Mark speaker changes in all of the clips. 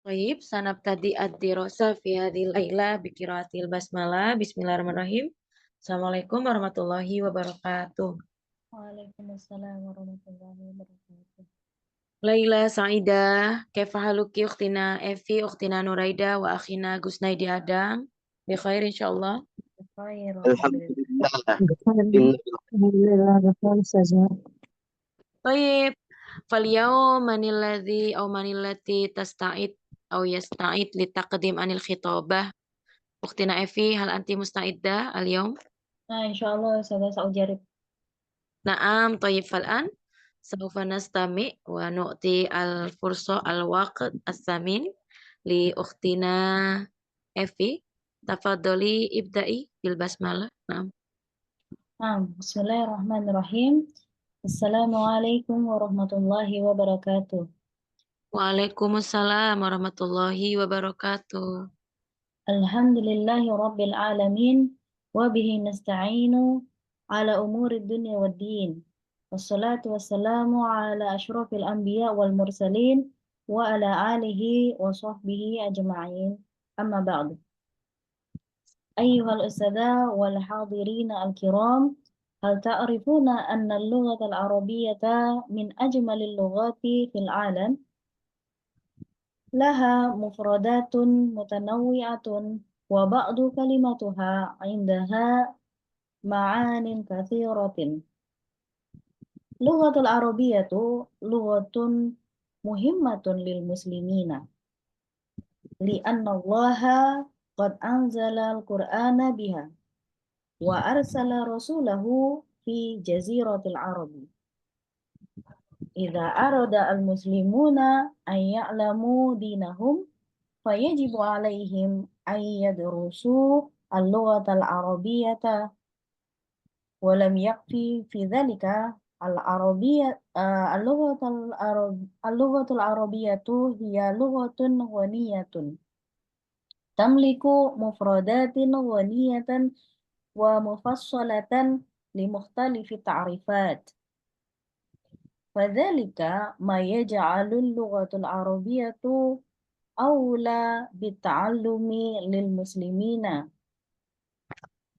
Speaker 1: Baik, sanabtadi ad-dirasa fi hadhil laila bi qiraatil basmalah. Bismillahirrahmanirrahim. Assalamualaikum warahmatullahi wabarakatuh.
Speaker 2: Waalaikumsalam warahmatullahi wabarakatuh.
Speaker 1: Laila Sa'idah, kaifa haluki ukhtina Evi, ukhtina Nuraida wa akhina Gusnaidi Adang. Bi khair insyaallah.
Speaker 2: Khair, alhamdulillah.
Speaker 3: Alhamdulillah. Alhamdulillah, betul saja.
Speaker 1: Baik, falyawm manilladzi aw manillati tasta'id aw yasta'id li taqdim anil khitabah. Ukhtina Evi, hal anti musta'iddah al-yawm?
Speaker 2: Nah, insyaallah saya saujarib.
Speaker 1: Naam, thayyib fal'an. Saufa nastami wa nu'ti al-fursa al-waqt as-samin li ukhtina Evi. Tafadhali ibda'i bil basmalah. Naam.
Speaker 2: Nah, bismillahirrahmanirrahim. Assalamualaikum warahmatullahi wabarakatuh.
Speaker 1: Waalaikumsalam warahmatullahi wabarakatuh.
Speaker 2: Alhamdulillahi rabbil alamin wa bihi nasta'inu ala umuri dunya waddin. Wassalatu wassalamu ala asyrafil anbiya wal mursalin wa ala alihi wa sahbihi ajma'in. Amma ba'du. أيها الأساتذة والحاضرين الكرام، هل تعرفون أن اللغة العربية من أجمل اللغات في العالم؟ لها مفردات متنوعة وبعض كلماتها عندها معان كثيرة. اللغة العربية لغة مهمة للمسلمين لأن الله قد أنزل القرآن بها وأرسل رسوله في جزيرة العرب. إذا أراد المسلمون أن يعلموا دينهم فيجب عليهم أن يدرسوا اللغة العربية، ولم يكفي في ذلك اللغة العربية هي لغة غنية تملك مفردات غنية ومفصلة لمختلف التعريفات، فذلك ما يجعل اللغة العربية أولى بالتعلم للمسلمين.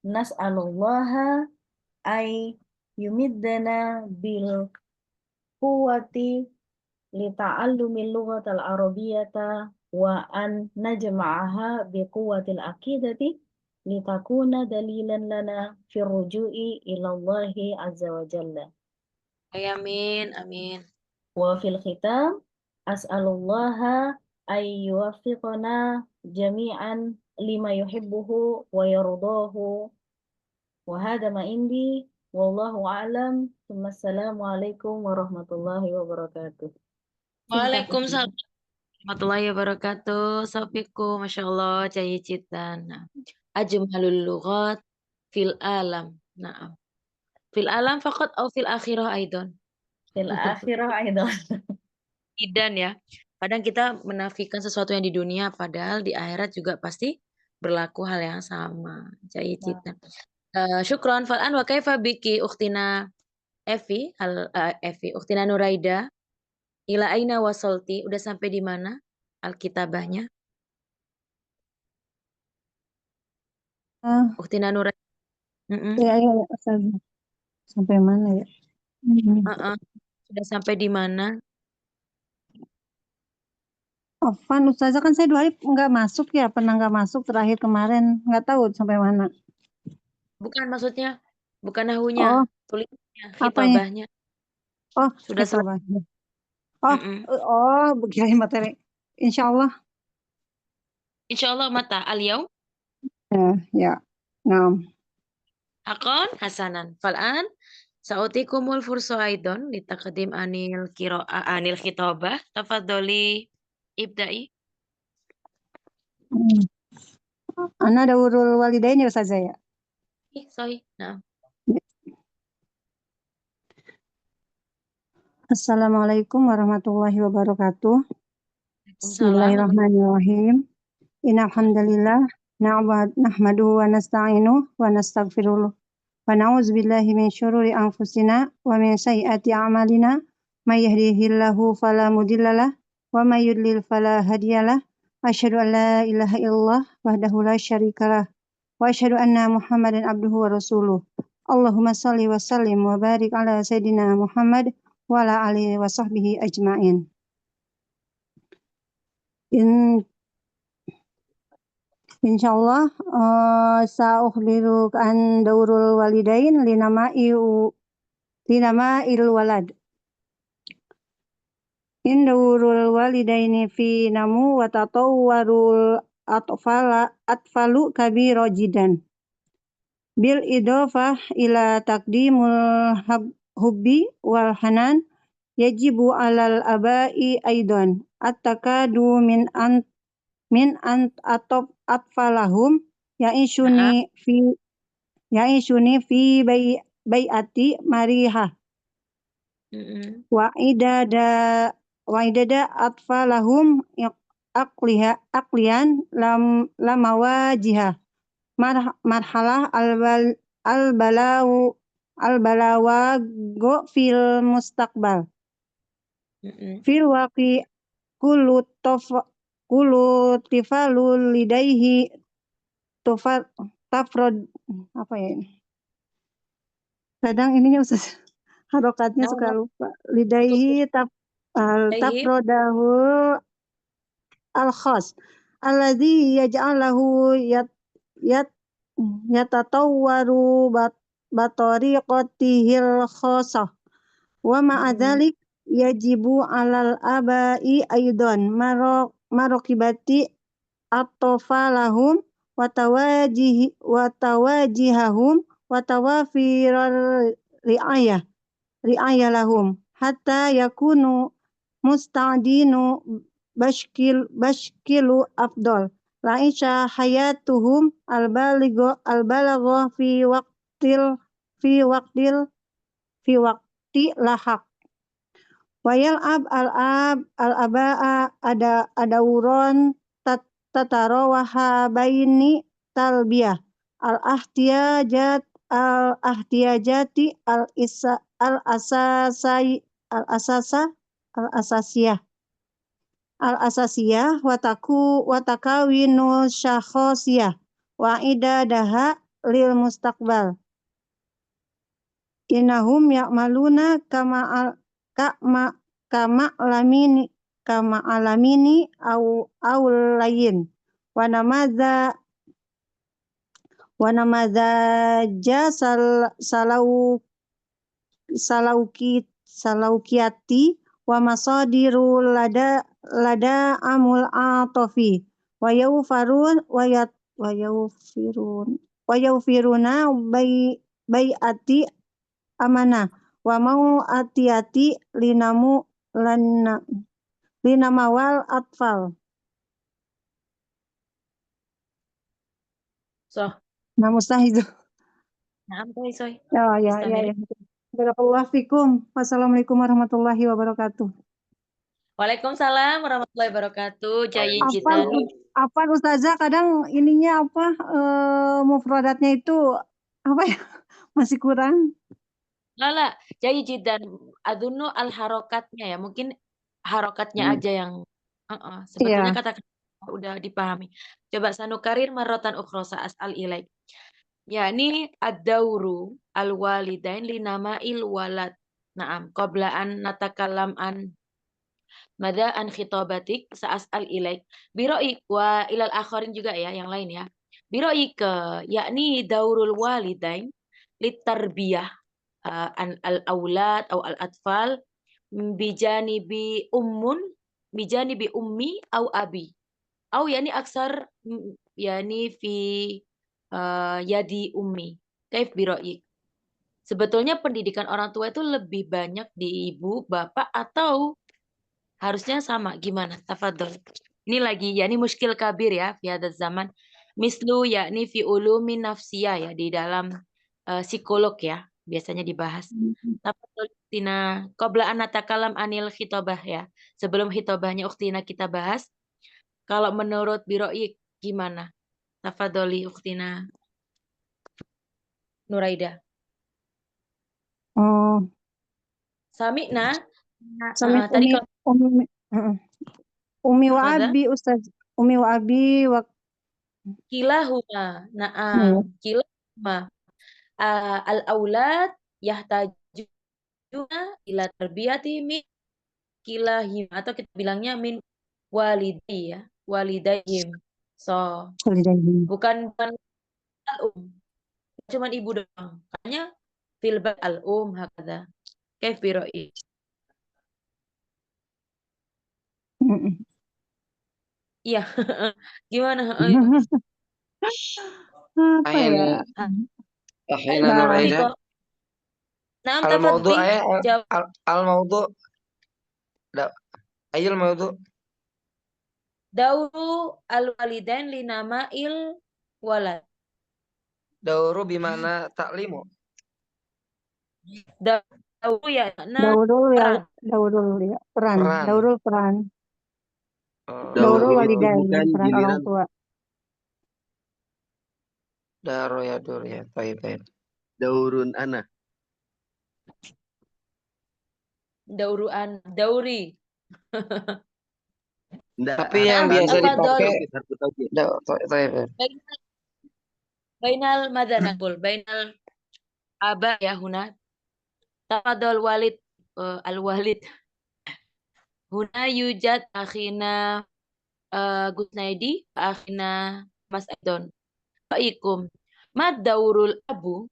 Speaker 2: نسأل الله أن يمدنا بالقوة لتعلم اللغة العربية وأن نجمعها بقوة العقيدة لتكون دليلا لنا في الرجوع إلى الله عز وجل.
Speaker 1: Amin, amin.
Speaker 2: وفي الختام أسأل الله أن يوفقنا جميعا لما يحبه ويرضاه. وهذا ما عندي والله أعلم. ثم السلام عليكم ورحمة الله وبركاته.
Speaker 1: Waalaikumsalam warahmatullahi wabarakatuh. Saufiku, Masya Allah, jayijitan. Nah, ajmalul lughat fil alam. Naam. Fil alam faqat atau fil akhirah aidon?
Speaker 2: في الآخرة أيضا.
Speaker 1: Idan ya. Kadang kita menafikan sesuatu yang di dunia, padahal di akhirat juga pasti berlaku hal yang sama. Jayijitan. Syukron fal'an wa kaifa biki ukhtina Evi, ukhtina Nuraida. Ila aina wasolti, udah sampai di mana alkitabahnya? Ukhtina Nuraida.
Speaker 3: Ya, Ustazah. Sampai mana ya?
Speaker 1: Sudah sampai di mana?
Speaker 3: Ofan, Ustazah kan saya 2 hari nggak masuk ya, pernah nggak masuk terakhir kemarin, nggak tahu sampai mana.
Speaker 1: Bukan maksudnya, bukan nahunya,
Speaker 3: Oh,
Speaker 1: tulisnya,
Speaker 3: apanya?
Speaker 1: khitabahnya.
Speaker 3: Oh,
Speaker 1: Sudah selesai.
Speaker 3: khitabahnya. Oh, begini materi. Insya Allah.
Speaker 1: Insya Allah mata al-yaum.
Speaker 3: Ya. Nah,
Speaker 1: Hakon hasanan. Fal'an sa'utikumul fursa aidon litaqdim anil anil khitabah. Tafadholi ibda'i.
Speaker 3: Ana ada urul walidain ya Ustazah ya?
Speaker 1: Sahih. Nah.
Speaker 3: Assalamualaikum warahmatullahi wabarakatuh. Bismillahirrahmanirrahim. Innal hamdalillah nahmaduhu wa nasta'inuhu wa nastaghfiruh. Wa na'udzu billahi min syururi anfusina wa min sayyiati a'malina. May yahdihillahu fala mudhillalah wa may yudlil fala hadiyalah. Asyhadu an la ilaha illallah wahdahu la syarikalah wa asyhadu anna Muhammadan abduhu wa rasuluh. Allahumma shalli wa sallim wa barik ala sayyidina Muhammad wa ala alihi wa sahbihi ajmain. Insyaallah sa'ukhbiruka an daurul walidain linama'il walad. In daurul walidaini fi namu wa tatawwarul atfalu kabira jidan. Bil idofah ila taqdimul hubbi wal hanan yajibu alal abai aidan at-takadu min atfalahum ya'ishuni fi bai'ati marihah wa idada atfalahum aqliyan lamawajiha marhalah albalawago fil mustaqbal fil waqi kullu tifalul lidaihi tafrod apa ya ini? Kadang ininya Ustaz harokatnya suka lupa. Lidaihi tafrodahu al-khas alladzi yaj'alahu yatatawwaru batariqatihil khasah wa ma'adzalik yajibu alal abai aidan marokibati atfalahum wa tawajihahum wa tawafirar ri'ayah lahum hatta yakunu musta'dinu bashkilu afdal la'isha hayatuhum albalagho fi waqti lahaq wayal al-aba'a ada uron tatarawaha baini talbiyah al-ahtiyajati al-asasiyah wa takawinu syakhsiyah wa idadaha lil mustaqbal innahum ya'maluna kama alamini au layin wa namadza salaukiyati wa masadiru lada amul atofi wa yawfiruna bai'ati amanah wa mau atiyati linamawal atfal. Nah mustahil.
Speaker 1: Naam, soy.
Speaker 3: Ya. Barakallahu fikum. Wassalamualaikum warahmatullahi wabarakatuh.
Speaker 1: Waalaikumsalam warahmatullahi wabarakatuh. Jayi Jitani.
Speaker 3: Apa Ustazah kadang ininya mufradatnya itu apa ya? Masih kurang.
Speaker 1: Lala, Jayi Jidan. Adunu al harokatnya ya. Mungkin harokatnya aja yang sebetulnya kata-kata udah dipahami. Coba sanukarir marrotan ukhrosa as'al ilaik. Ya, ini ad-dauru al-walidain linama'il walad. Naam, qobla'an natakalam an mada'an khitabatik sa'as'al ilaik. Biro'ik wa ilal akharin juga ya, yang lain ya. Biro'ik, yakni daurul walidain litarbiyah al-aulad atau al-atfal bijanibi ummi au abi. Au yani aksar yani fi yadi ummi. Kaif biro'ik. Sebetulnya pendidikan orang tua itu lebih banyak di ibu, bapak, atau harusnya sama? Gimana? Tafadhol. Ini lagi, yakni muskil kabir ya, fi hadzal zaman. Mislu yakni fi ulumin nafsiyah ya, di dalam psikolog ya, biasanya dibahas. Tafadhol Uktina, qabla an natakalam anil khitobah ya. Sebelum khitobahnya Uktina kita bahas, kalau menurut Biro'ik gimana? Tafadholi Uktina Nuraida. Sami'na. Tadi kalau
Speaker 3: Umi wa abi Ustaz. Umi wa abi wa
Speaker 1: Kilahuma. Naam. Kilahuma. Al-aulad yahtajuna ila tarbiyati min kilahim. Atau kita bilangnya min walidai ya. Walidaihim. So,
Speaker 3: walidaihim.
Speaker 1: bukan al-um. Cuman ibu doang. Makanya fil bab al-um hakada. Kaif biroi.
Speaker 3: Mm-mm.
Speaker 1: Iya. Gimana?
Speaker 3: Apa ya?
Speaker 4: أحيانا
Speaker 3: Nah,
Speaker 4: نعيدها
Speaker 1: Riko. Naam
Speaker 4: الموضوع
Speaker 1: tafadhi. Jawab.
Speaker 4: الموضوع لا أي الموضوع
Speaker 1: Dauru al-walidain li nama'il walad.
Speaker 4: دور بمعنى تعليمه
Speaker 1: Dauru ya makna
Speaker 3: Daurul ya,
Speaker 1: peran.
Speaker 3: Daurul ya, peran.
Speaker 4: peran
Speaker 3: Daurul peran.
Speaker 4: Oh,
Speaker 3: Daurul
Speaker 5: Dauru itu
Speaker 3: walidain,
Speaker 5: bukan
Speaker 3: peran orang
Speaker 5: giliran.
Speaker 3: tua.
Speaker 4: daro ya dur ya baik baik
Speaker 5: Daurun ana.
Speaker 1: Dauri.
Speaker 5: Enggak,
Speaker 4: tapi
Speaker 5: harus
Speaker 4: yang
Speaker 1: Naam,
Speaker 4: biasa
Speaker 5: harus
Speaker 1: tafadhol.
Speaker 4: dipakai
Speaker 5: harus taukid.
Speaker 4: baik
Speaker 1: Bainal madanakul. Bainal aba ya huna. Tafadhol walid. Al-walid. Huna yujad akhina Gusnaidi. Akhina Mas Aidon. Waikum. Mad daurul abu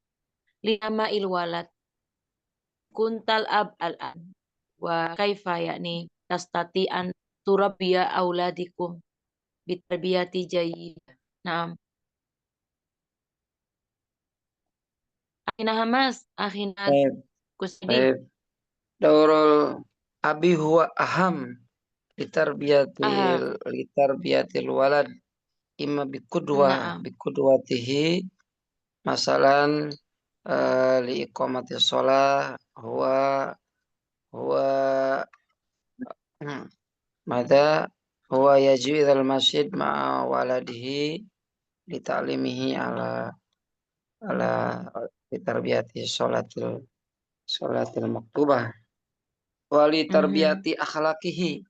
Speaker 1: lima ilwalad. Kuntal ab al-an. Wa kaifa yakni tastati an turabbiya auladikum bitarbiyati jayyid. Naam. Akhina Hamas, akhina
Speaker 4: baik
Speaker 1: Kusdi.
Speaker 4: baik daurul abi huwa aham
Speaker 1: Aha,
Speaker 4: litarbiyatil walad imma
Speaker 1: naam.
Speaker 4: bikudwatihi masalan li iqamati shalah huwa huwa mada huwa yaju ilal masjid ma'a waladihi li ta'limihi ala tarbiyati sholatil maktubah wa li tarbiyati akhlaqihi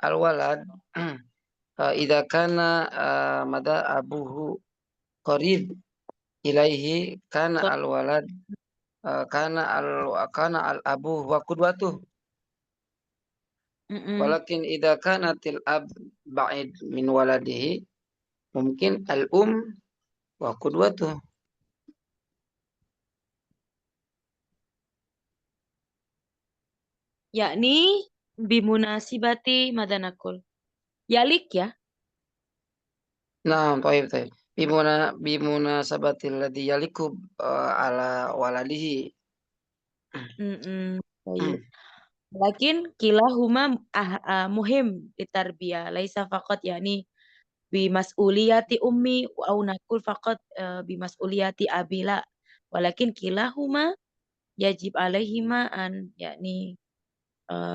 Speaker 4: al walad idza kana mada abuhu qarib ilaihi kana
Speaker 1: So,
Speaker 4: al walad kana al abu wa qudwatuh walakin idza kanatil ab ba'id min waladihi mungkin al wa qudwatuh.
Speaker 1: yakni bimunasibati madanakul. Yalik ya.
Speaker 4: Nah, baik baik. Bimuna sabatil ladzi yaliku ala waladihi.
Speaker 1: Baik. Lakin kilahuma muhim ditarbiyah. Laisa faqat yakni bimas'uliyati ummi au nakul faqat bimas'uliyati abila. Walakin kilahuma yajib alaihima an yakni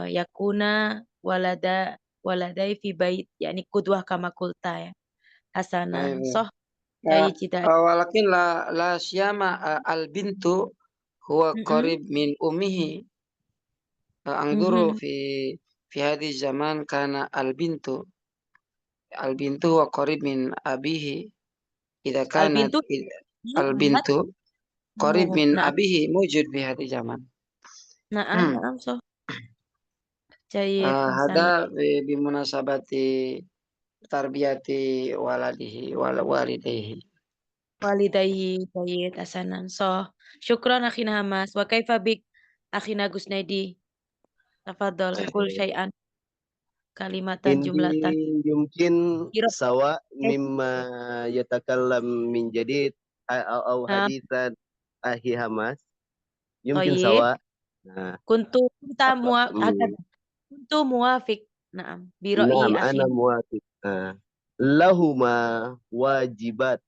Speaker 1: yakuna waladai fi bait yakni kudwah kama kulta ya. Hasanan.
Speaker 4: Baik, baik.
Speaker 1: Soh jayi cita.
Speaker 4: Walakin la syama al bintu huwa qarib min ummihi. Angduru fi hadhi zaman kana al bintu huwa qarib min abihi. Idza kanat
Speaker 1: Al-bintu
Speaker 4: al bintu qarib min
Speaker 1: Naam,
Speaker 4: abihi mujud fi hadhi zaman.
Speaker 1: naam, soh. Jayyid,
Speaker 4: Hada
Speaker 1: hasanan.
Speaker 4: bimunasabati tarbiyati walidayhi.
Speaker 1: Walidayhi, jayyid, hasanan. Soh. Syukran akhina Hamas. Wa kaifa bik akhina Gusnaidi. Tafadhol, kul syai'an. Kalimatan jumlatan.
Speaker 5: Ini mungkin
Speaker 1: Kira.
Speaker 5: sawa mimma yatakallam min jadid au hadithan ahi Hamas. Mungkin
Speaker 1: Toyib.
Speaker 5: sawa. Nah,
Speaker 1: Kuntu kita
Speaker 5: apa,
Speaker 1: kuntu muafik. Naam. Biro'i
Speaker 5: Naam,
Speaker 1: akhi.
Speaker 5: ana muwafiq. Lahuma wajibat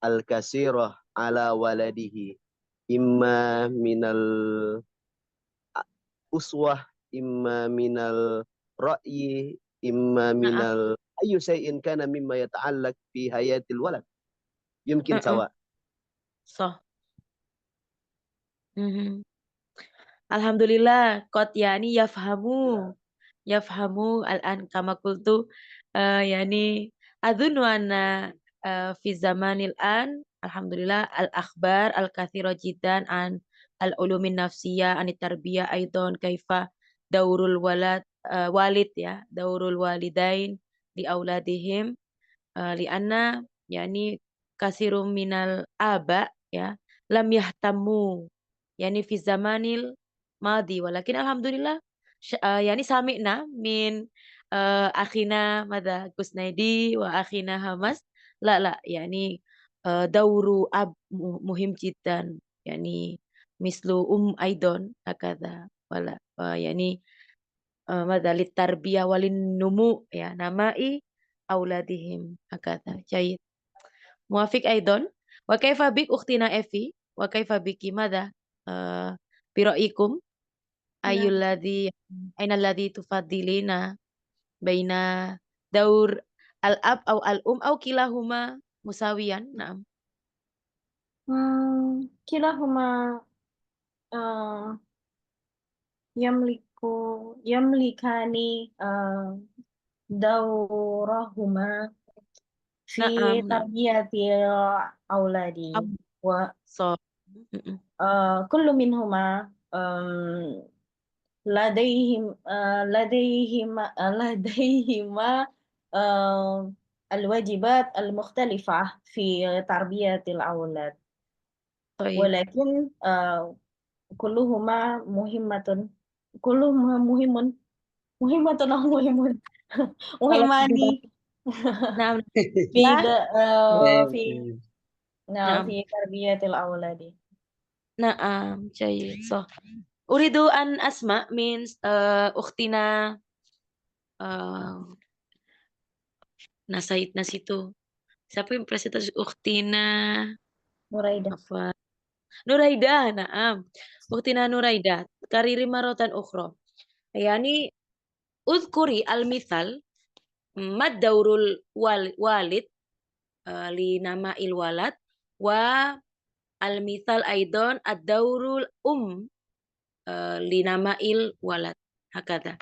Speaker 5: al-kasirah ala waladihi. Imma minal uswah, imma minal ra'yi, imma
Speaker 1: Naam.
Speaker 5: minal ayu shay'in kana mimma yata'allaq fi hayatil walad. Yumkin sawa.
Speaker 1: Soh. Alhamdulillah, qad yani yafhamu yafhamu al-an kama qultu yani adhunnu anna fi zamanil an alhamdulillah al-akhbar al-kathira jiddan an al-ulumin nafsiyah anit tarbiyah aidan kaifa daurul walid ya daurul walidain li auladihim lianna yani kasirum minal aba ya lam yahtamu yani fi zamanil madi walakin alhamdulillah yani sami'na min akhina madha Kusnaidi wa akhina Hamas la yani dauru muhim jiddan yani mislu aidon hakadha wala yani madha litarbiyah walin numu ya namai auladihim hakadha jayyid muwafiq aidon wa kaifa bik ukhtina Evi wa kaifa biki madha biraikum
Speaker 2: نعم
Speaker 1: ayyul ladzi ainal ladzi tufaddilina baina daur al-ab au al-um au kilahuma musawiyan na'am
Speaker 2: كلاهما يملكان دورهما في
Speaker 1: na'am
Speaker 2: تربية أولادي
Speaker 1: am so
Speaker 2: وكل منهما لديهما الواجبات المختلفة في تربية الأولاد
Speaker 1: طيب
Speaker 2: ولكن كلهما مهمة أو مهم
Speaker 1: kalau
Speaker 2: مهمان
Speaker 1: na'am
Speaker 2: في
Speaker 1: lah
Speaker 2: في
Speaker 1: na'am
Speaker 2: في تربية الأولاد.
Speaker 1: na'am jayyid so uridu an asma means ukhtina nasait nasitu siapa yang presentasi ukhtina
Speaker 2: Nuraidah.
Speaker 1: apa Nuraidah na'am ukhtina Nuraidah kariri marotan ukhra yani udhkuri al-mithal mad daurul walid li nama walad wa al-mithal aidon ad-daurul li nama walad hakada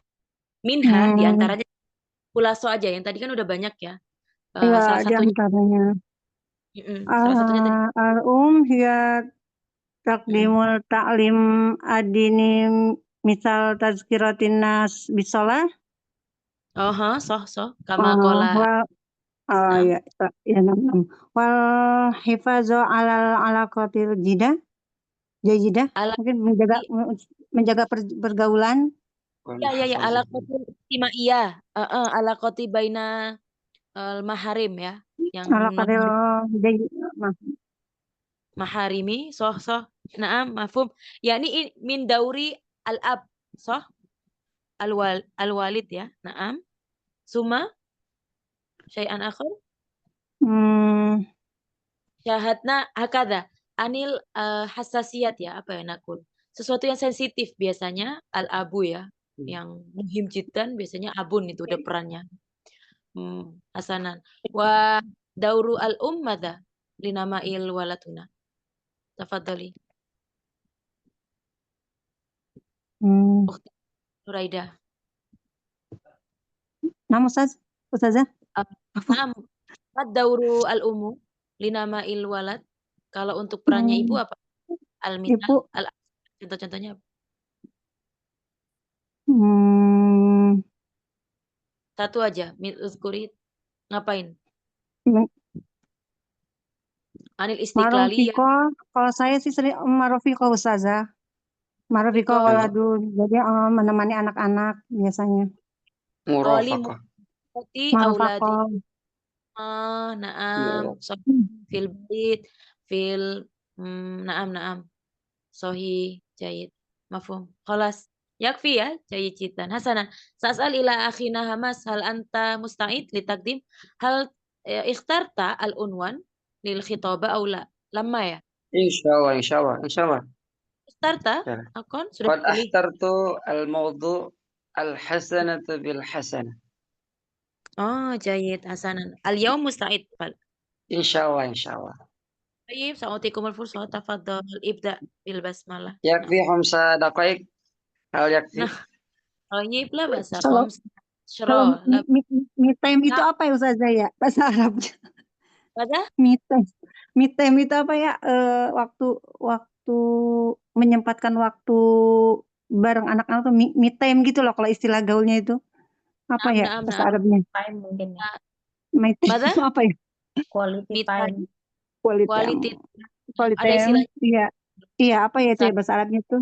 Speaker 1: minha diantaranya kulaso aja yang tadi kan udah banyak ya
Speaker 3: Ya,
Speaker 1: salah
Speaker 3: di
Speaker 1: satunya
Speaker 3: antaranya.
Speaker 1: salah satunya tadi
Speaker 3: Hiya takdimul ta'lim adini misal tazkiratin nas bisolah.
Speaker 1: soh kama kola
Speaker 3: Wal ya nam. Wal hifazu alal alaqatil jayidah.
Speaker 1: ala
Speaker 3: Mungkin menjaga pergaulan.
Speaker 1: ya ala koti istimaiyah ala koti baina maharim ya yang
Speaker 3: Alaqatil
Speaker 1: maharimi soh naam mafhum yakni min dauri al-ab soh al-walid ya naam suma syai'an akhar syahadna hakada anil hassasiyat ya apa ya nakul sesuatu yang sensitif biasanya al-abu ya yang muhim jiddan biasanya abun itu udah perannya hasanan wa dauru al-ummada linama'il walatuna tafadhali Nuraidah
Speaker 3: Nama Ustazah?
Speaker 1: Naam dauru al-umu linama'il walad kalau untuk perannya ibu apa al-mithal contoh-contohnya apa? Satu aja uzkuri ngapain anil istiqlali
Speaker 3: kalau saya sih sering marofiko Ustazah. Marofiko waladul, jadi menemani anak-anak biasanya.
Speaker 4: Murafaqah.
Speaker 1: Auladi naam fil bait fil naam sohi jayid mafhum khalas yakfi ya jayid jiddan hasanan sasal ila akhina Hamas hal anta musta'id li taqdim hal ikhtarta al unwan lil khitaba aw la lama ya
Speaker 4: insyaallah
Speaker 1: ikhtarta akon sudah
Speaker 4: qad
Speaker 1: pilih
Speaker 4: ahtartu al mawdu' al hasanatu bil hasanah
Speaker 1: jayid hasanan al yaum musta'id
Speaker 4: insyaallah
Speaker 1: طيب سأعطيكم الفرصة تفضل ابدأ بالبسملة
Speaker 4: yakfi 5 daqaik hal yakfi
Speaker 1: Toyib lah bahasa
Speaker 3: Kalau
Speaker 1: Khoms.
Speaker 3: kalau
Speaker 1: Syro lah.
Speaker 3: me time itu
Speaker 1: Nah,
Speaker 3: apa ya Ustazah ya? Bahasa Arabnya.
Speaker 1: pada
Speaker 3: Me time. Me time itu apa ya? Waktu waktu menyempatkan waktu bareng anak-anak tuh me time gitu loh kalau istilah gaulnya itu. Apa ya
Speaker 1: naam,
Speaker 3: bahasa
Speaker 1: naam.
Speaker 3: Arabnya?
Speaker 2: Time mungkin ya.
Speaker 3: Me time
Speaker 1: Pada
Speaker 3: itu apa ya?
Speaker 2: Quality
Speaker 1: me
Speaker 2: time.
Speaker 1: time,
Speaker 3: Quality time.
Speaker 1: quality.
Speaker 3: Quality
Speaker 1: Ada
Speaker 3: time.
Speaker 1: istilah
Speaker 3: Iya. Iya, apa ya itu ya
Speaker 1: saya,
Speaker 3: bahasa Arabnya itu?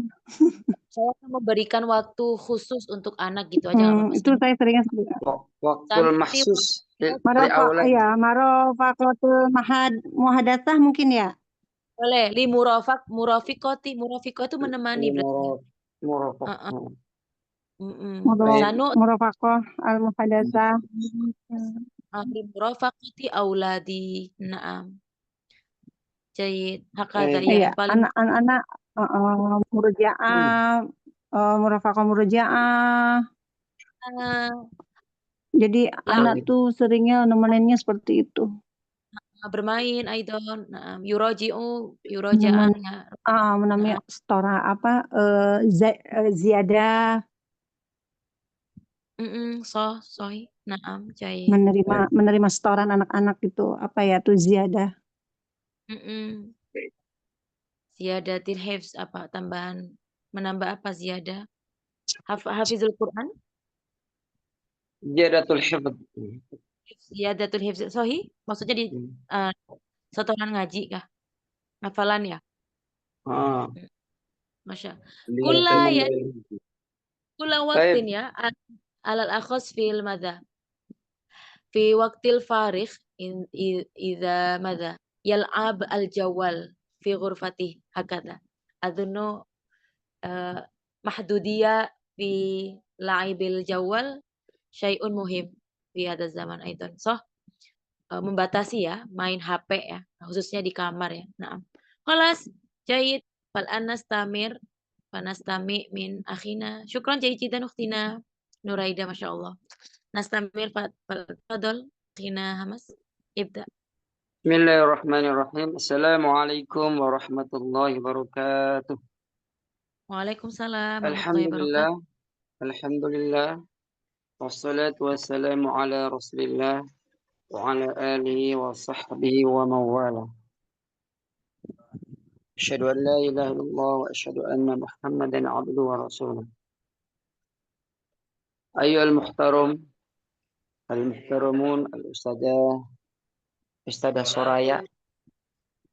Speaker 1: saya memberikan waktu khusus untuk anak gitu aja nggak apa-apa.
Speaker 3: Itu saya seringnya seperti
Speaker 4: Waktul
Speaker 1: Santi
Speaker 4: mahsus
Speaker 3: Marofa,
Speaker 4: li'aulad.
Speaker 3: ya, marofaqatul muhadatsah mungkin ya.
Speaker 1: boleh li murafiko itu menemani berarti.
Speaker 4: Murafaq.
Speaker 1: Heeh.
Speaker 4: Baik.
Speaker 1: Sanu
Speaker 3: Murafaqah al muhadatsah.
Speaker 1: li murafaqati auladi. Naam. Jayid. Hakadha
Speaker 4: Baik.
Speaker 1: ya,
Speaker 3: Iya,
Speaker 1: paling
Speaker 3: anak-anak murojaah, murafaqah murojaah.
Speaker 1: lah
Speaker 3: Jadi anak tuh seringnya nemeninnya seperti itu.
Speaker 1: bermain aidon. Naam. Yurojaan ya.
Speaker 3: Namanya stora apa? Ziyadah
Speaker 1: Soy. Naam, jayid.
Speaker 3: menerima setoran anak-anak itu apa ya tuh ziyadah.
Speaker 1: Ziyadatil hifz apa tambahan menambah apa ziyadah? Hafizul Quran?
Speaker 4: Ziyadatul hifdz.
Speaker 1: Ziyadatul hifz. Sohi? Maksudnya di setoran ngaji kah? Hafalan ya?
Speaker 4: Ah.
Speaker 1: Masya.
Speaker 4: Baik.
Speaker 1: Kula waktin ya. Alal akhos fil madha. Fi waktil farikh idza madha. Yal'ab al-jawal fi ghurfatih hakadha. Adhunnu mahdudiyah fi la'ibil jawal syai'un muhim fi hadha zaman aidan. Membatasi ya main HP ya, khususnya di kamar ya. Naam. Khalas, jayid. Fal anastamir fanastami min akhina. Syukran jayid jiddan ukhtina Nuraida, masyaallah. Nastamir fadol akhina Hamas. Ibda.
Speaker 4: Bismillahirrahmanirrahim. Assalamualaikum warahmatullahi wabarakatuh.
Speaker 1: Waalaikumsalam warahmatullahi wabarakatuh.
Speaker 4: Alhamdulillah. Wassalatu wassalamu ala Rasulillah wa ala alihi wa sahbihi wa mawala. Asyhadu an la ilaha illallah wa asyhadu anna Muhammadan abduhu wa rasuluh. Ayyuhal muhtaramun al-ustadzah Soraya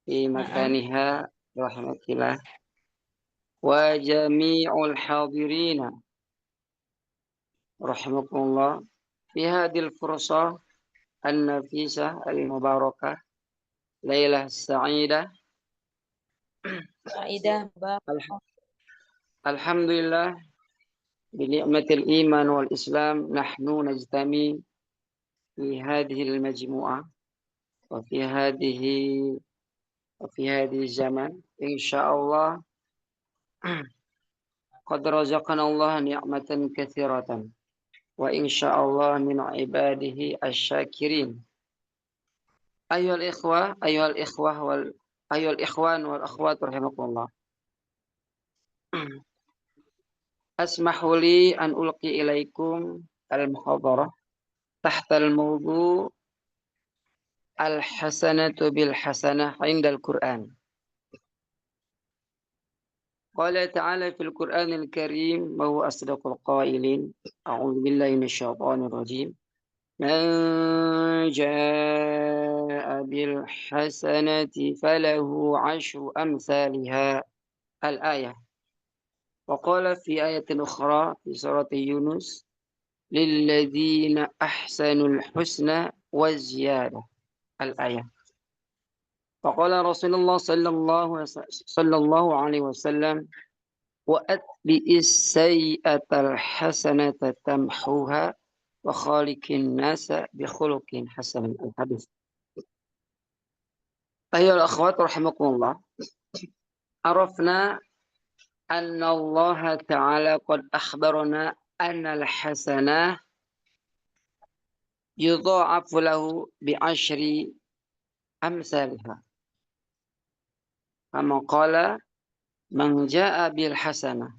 Speaker 4: fi makaniha rahmatillah wa jami'ul hadirina rahimakumullah fi hadhil fursah an-nafisah al-mubarakah lailah sa'idah. Alhamdulillah bi ni'matil iman wal islam nahnu najtami fi hadhihi al-majmu'ah wa fi hadhihi zaman insyaallah qad razaqana Allah ni'matan katsiratan wa insyaallah min ibadihi asy-syakirin. Ayyuhal ikhwan wal akhwat rahimakumullah. Asmahu li an ulqi ilaikum al-muhadarah tahta al-mawdu' al-hasanatu bil hasanah 'inda al-Qur'an. Qala ta'ala fil Qur'anil Karim wa huwa asdaqul qailin. A'udzu billahi minasyaitonir rajim. Man jaa'a bil hasanati falahu 'ashru amsalha. Al-ayah. Wa qala fi ayatin ukhra fi surati Yunus lilladzina ahsanul husna wa ziyadah. Al-ayah. Faqala Rasulullah sallallahu alaihi wasallam wa atbi'is sayyi'atal hasanata tamhuha wa khaliqin nasa bi khuluqin hasan. Al-hadis. Ayyuhal akhwat rahimakumullah. Arafna anna Allah ta'ala qad akhbarana anna al-hasanah yudha'afu lahu bi 'ashri amsalha. Kama qala man jaa'a bil hasanah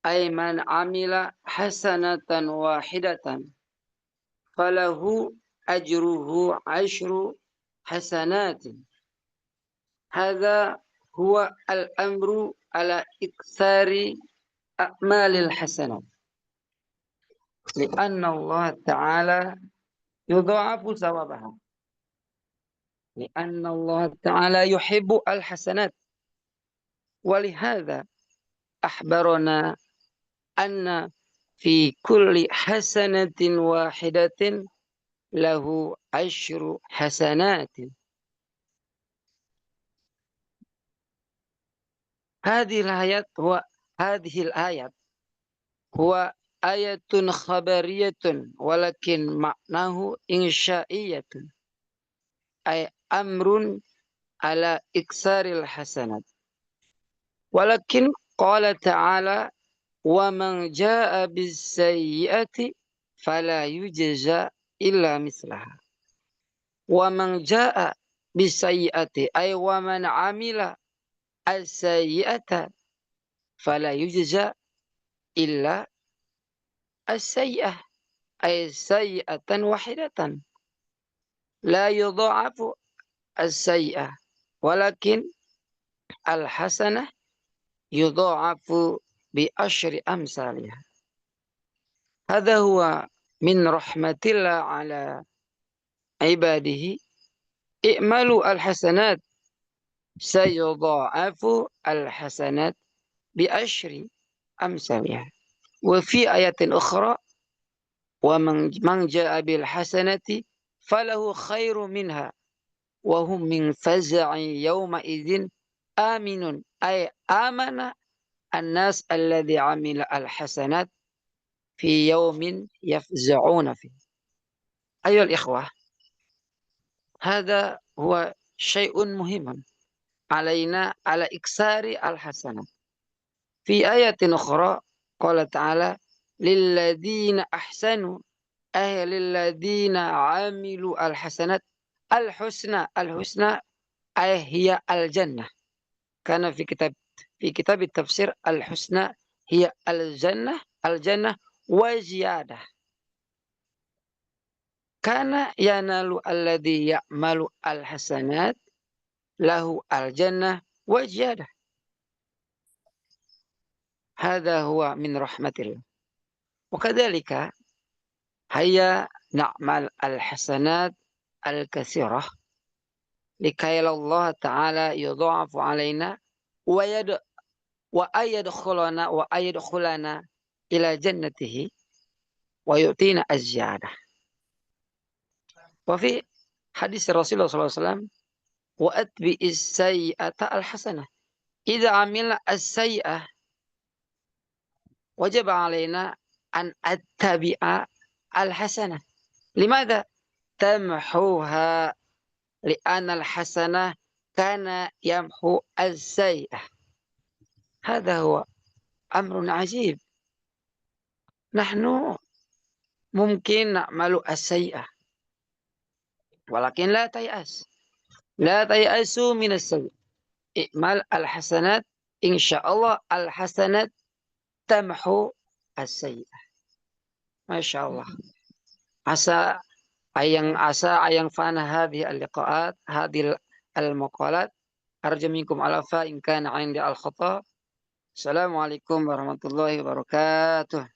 Speaker 4: ay man amila hasanatan wahidatan falahu ajruhu ashru hasanatin. Hadza huwa al-amru ala iksari a'malil hasanat. Lianna Allah Ta'ala yudha'afu sawabaha. Lianna Allah Ta'ala yuhibbu al-hasanat. Walihada أخبرنا أن في كل حسنة واحدة له 10 حسنات. هذه الآيات هو آية خبرية ولكن معناه إنشائية أي أمر على إكثار الحسنات. ولكن قال تعالى ومن جاء بالسيئة فلا يجزى إلا مثلها. ومن جاء بالسيئة أي ومن عمل السيئة فلا يجزى إلا السيئة أي سيئة واحدة لا يضاعف السيئة ولكن الحسنة يضاعف ب10 أمثالها. هذا هو من رحمة الله على عباده. اعملوا الحسنات سيضاعف الحسنات ب10 أمثالها. وفي آية أخرى ومن جاء بالحسنة فله خير منها وهم من فزع يومئذ آمنون أي آمن الناس الذي عمل الحسنات في يوم يفزعون فيه. أيها الإخوة، هذا هو شيء مهم علينا على إكثار الحسنات. في آية أخرى قال تعالى للذين أحسنوا أي للذين عملوا الحسنات الحسنى أي هي الجنة. كان في كتاب التفسير الحسنى هي الجنة وزيادة. كان ينال الذي يعمل الحسنات له الجنة وزيادة. هذا هو من رحمة الله. وكذلك هيا نعمل الحسنات الكثيرة لكي الله تعالى يضاعف علينا ويدخلنا إلى جنته ويؤتينا الزيادة. وفي حديث رسول الله صلى الله عليه وسلم وأتبع السيئة الحسنة. إذا عملنا السيئة وجب علينا أن أتبع الحسنة. لماذا؟ تمحوها لأن الحسنة كان يمحو السيئة. هذا هو أمر عجيب. نحن ممكن نعمل السيئة ولكن لا تيأسوا من السيئة. اعمل الحسنات إن شاء الله الحسنات تمحو السيئة. ما شاء الله. عسى أن ينفعنا هذه اللقاءات هذه المقالات. أرجو منكم العفو إن كان عندي الخطأ. السلام عليكم ورحمة الله وبركاته.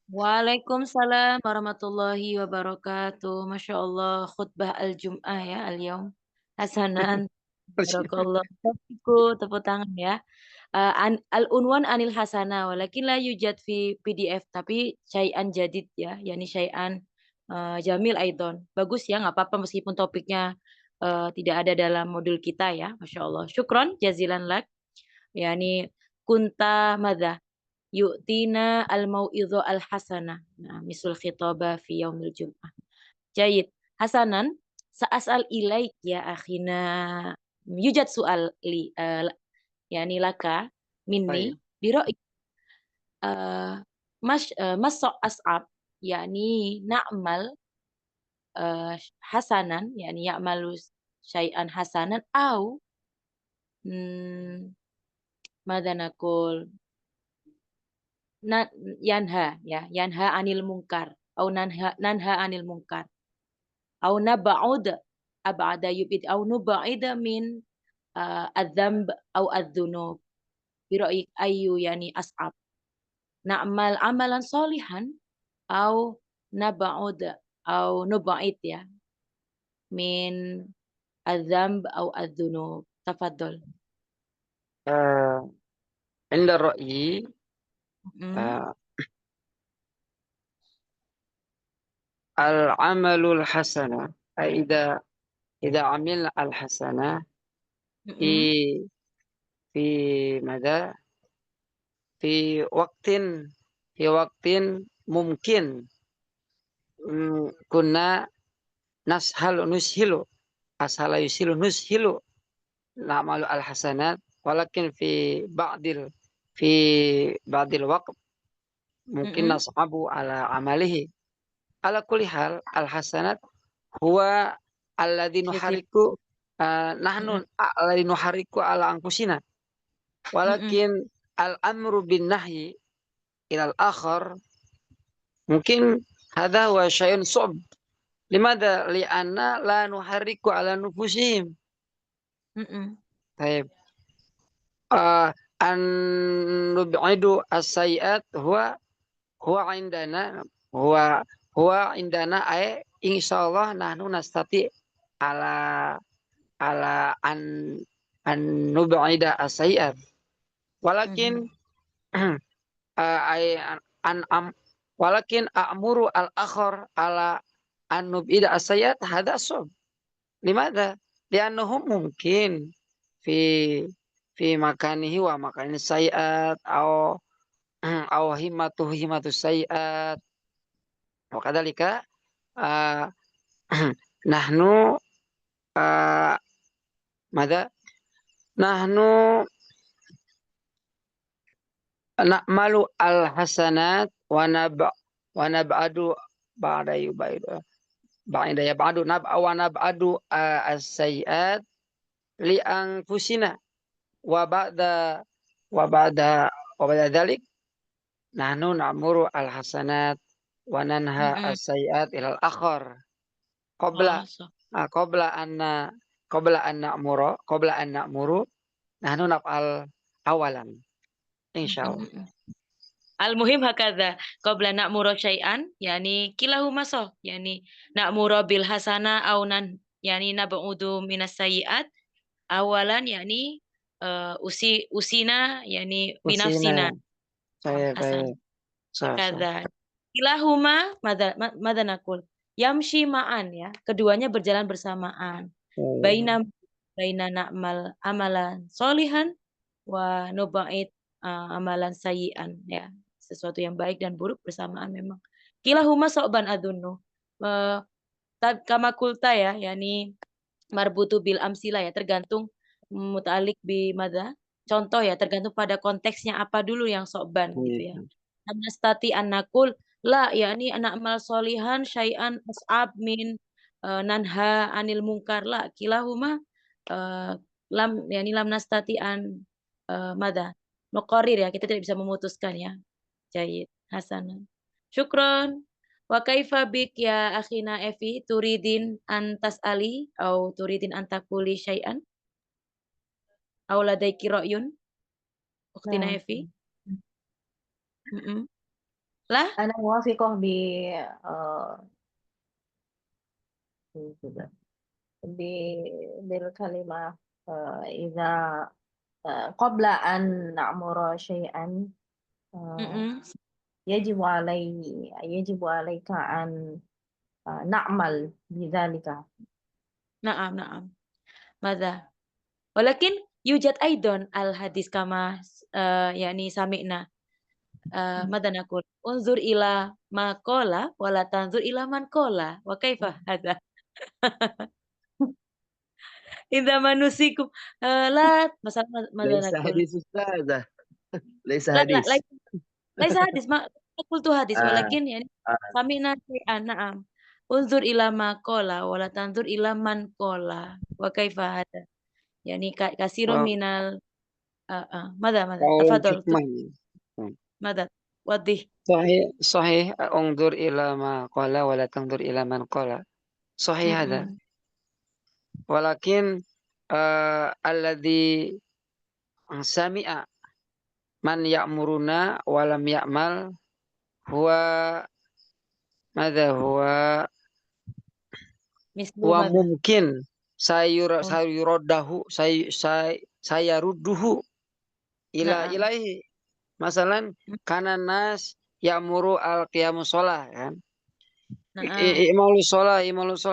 Speaker 1: Waalaikumsalam warahmatullahi wabarakatuh. Masya Allah, khutbah al-Jum'ah ya, al-yaum. Hasanan. Barakallah. Tepuk tangan ya. Al-unwan anil hasanah, walakin la yujad fi PDF, tapi syai'an jadid ya, yani syai'an jamil aidon. Bagus ya, nggak apa-apa meskipun topiknya tidak ada dalam modul kita ya, Masya Allah. Syukron, jazilan lak. Yani kunta madha yu'tina al-mau'idho al-hasanah. Nah, misul khitobah fi yaumil jum'ah. Jayid. Hasanan, sa'asal ilaik ya akhina. Yujad su'al li, yani laka, minni, biro'i. Masok as'ab, yani na'mal hasanan, yani ya'malu syai'an hasanan, au, madha nakul, yanha ya, yanha anil munkar au nanha anil munkar au nab'ud ab'ada yub'id au nub'ida min adzamb au adzunub bi ra'yik ayyu yani as'ab na'mal amalan solihan au nab'ud au nub'id ya min adzamb au adzunub. Tafadhol.
Speaker 4: عند الرأي
Speaker 1: Mhm.
Speaker 4: العمل الحسنة إذا عملنا الحسنة في
Speaker 1: Mhm.
Speaker 4: في ماذا في وقت ممكن كنا نسهل نعمل الحسنات ولكن في بعض الوقت ممكن
Speaker 1: Mhm.
Speaker 4: نصعب على عمله على كل حال الحسنات هو الذي
Speaker 1: Yajib.
Speaker 4: نحرك نحن
Speaker 1: Mhm.
Speaker 4: الذي نحرك على أنفسنا
Speaker 1: Mhm.
Speaker 4: ولكن الأمر بالنهي إلى الآخر ممكن هذا هو شيء صعب. لماذا؟ لأن لا نحرك على نفوسهم.
Speaker 1: Mhm.
Speaker 4: طيب أن نبعد السيئات هو عندنا هو عندنا أي إن شاء الله نحن نستطيع على أن نبعد السيئات ولكن
Speaker 1: Mhm.
Speaker 4: أي ولكن أأمر الآخر على أن نبعد السيئات هذا صعب. لماذا؟ لأنهم ممكن في مكانه ومكان السيئات أو همة السيئات وكذلك نحن ماذا؟ نحن نعمل الحسنات ونبعد ونبعد السيئات لأنفسنا وبعد وبعد وبعد ذلك نحن نأمر الحسنات وننهى
Speaker 1: Mhm.
Speaker 4: السيئات إلى الآخر قبل
Speaker 1: Masa.
Speaker 4: قبل أن قبل أن نأمر نحن نفعل أولا إن شاء الله.
Speaker 1: Mhm. Al-muhim hakadha qabla na'mura syai'an yani kilahuma sah yani na'mura bil hasana au yani nab'udu minas sayyi'at awalan yani usina yani
Speaker 4: Usina.
Speaker 1: binafsina hasan
Speaker 4: Baik. Sah.
Speaker 1: hakadha kilahuma madza naqul yamshi ma'an ya keduanya berjalan bersamaan baina na'mal amalan solihan wa nuba'id amalan sayyi'an ya sesuatu yang baik dan buruk bersamaan memang. Kilahuma so'ban adunnu. Eh, kama kulta ya, yani marbutu bil amsila ya, tergantung muta'alik bi madza? Contoh ya, tergantung pada konteksnya apa dulu yang so'ban gitu ya.
Speaker 4: Iya.
Speaker 1: Nastati an naqul la yani na'mal solihan syai'an as'ab min nanha anil munkar la kilahuma lam nastati an madza? Nuqarrir ya, kita tidak bisa memutuskan ya. Jayyid, hasanah. Syukron. Wa kaifa bik ya akhina Evi, turidin an tas'ali au turidin an taquli syai'an? Au ladaiki ra'yun? Ukhtina
Speaker 2: Nah,
Speaker 1: Evi? Mhm. Lah?
Speaker 2: أنا موافقة بالكلمة إذا قبل أن نأمر شيئا
Speaker 1: Mhm.
Speaker 2: يجب عليك أن نعمل بذلك.
Speaker 1: Na'am, na'am. Madza? Walakin yujad aidon al hadis kama yani sami'na. Madza naqul? Unzur ila ma qala wa la tanzur ila man qala. Wa kaifa hadza? Idza manusikum la masalah madza
Speaker 5: ليس
Speaker 1: naqul?
Speaker 5: حديث أستاذة ليس
Speaker 1: La la
Speaker 5: حديث.
Speaker 1: laisa hadis qultu hadis
Speaker 5: آه.
Speaker 1: walakin yani sami'na syai'an na'am. Unzur ila ma qala wa la tanzur ila man qala. Wa kaifa hadza? Yani kasirun minal madza
Speaker 4: Qaulul
Speaker 1: tafadhal
Speaker 4: hikmah.
Speaker 1: madza? Wadih.
Speaker 4: صحيح انظر إلى ما قال ولا تنظر إلى من قال صحيح هذا
Speaker 1: Mm-mm.
Speaker 4: ولكن الذي سمع من يأمرنا ولم يعمل هو ماذا هو
Speaker 1: Mislu madza.
Speaker 4: ممكن
Speaker 1: Oh,
Speaker 4: سيرده إلى
Speaker 1: na'am.
Speaker 4: إليه مثلا كان الناس يأمر القيام الصلاة kan
Speaker 1: Na'am.
Speaker 4: i'malu sholah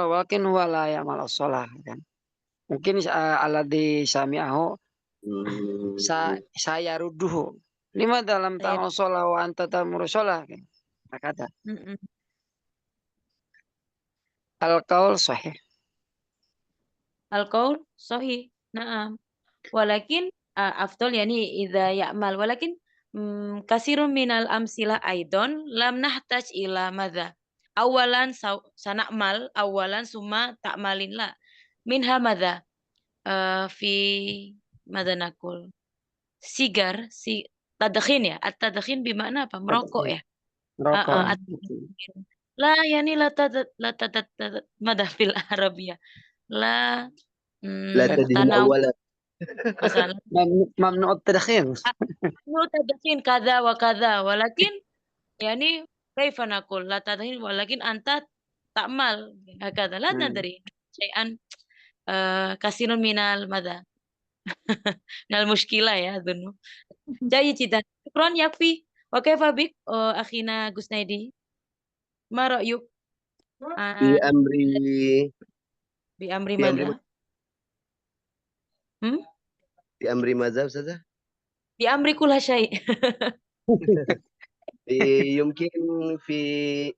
Speaker 4: walakin huwa la ya'malu sholah kan mungkin alladzi sami'ahu saya ruduhu lima dalam
Speaker 1: Saya
Speaker 4: ta'mal sholah wa anta ta'muru sholah kan kata
Speaker 1: mm-mm.
Speaker 4: al-qaul sahih
Speaker 1: Al-qaul sahih. Na'am. Walakin afdal yani idza ya'mal walakin kasirun minal amsilah aidon lam nahtaj ila madza. Awalan sana'mal awalan summa ta'malin la. Minha madza? Fi madza naqul? Sigar, tadkhin ya. At-tadkhin bermakna apa? Merokok ya.
Speaker 4: rokok
Speaker 1: At-tadkhin. La yani la madza fil Arabiyah. La
Speaker 5: لا تدري
Speaker 1: tanawul
Speaker 5: أولا
Speaker 1: masalah.
Speaker 4: mamnu at-tadkhin
Speaker 1: Lu tadkhin kada wa kada walakin yani kaifa naqul la tadkhin walakin anta ta'mal hakadha la nadri syai'an kasirun minal madza minal mushkilah ya adunnu jayyid jiddan syukran yakfi wa kaifa bik akhina Gusnaidi ma ra'yuk
Speaker 5: في أمر
Speaker 1: bi amri
Speaker 5: في أمر
Speaker 1: madza
Speaker 5: في أمر ماذا أستاذة؟
Speaker 1: bi amri kulla syai'
Speaker 5: يمكن في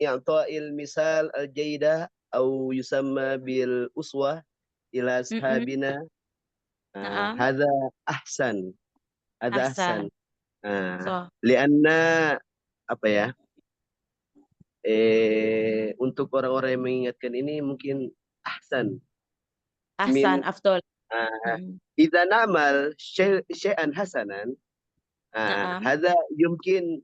Speaker 5: إعطاء المثال الجيدة أو يسمى بالأسوة إلى أصحابنا
Speaker 1: na'am
Speaker 5: هذا أحسن هذا
Speaker 1: ahsan
Speaker 5: أحسن
Speaker 1: so
Speaker 5: لأن apa ya untuk orang-orang yang mengingatkan ini mungkin ahsan
Speaker 1: ahsan
Speaker 5: min
Speaker 1: afdol
Speaker 5: إذا نعمل شيئا حسنا
Speaker 1: na'am
Speaker 5: هذا يمكن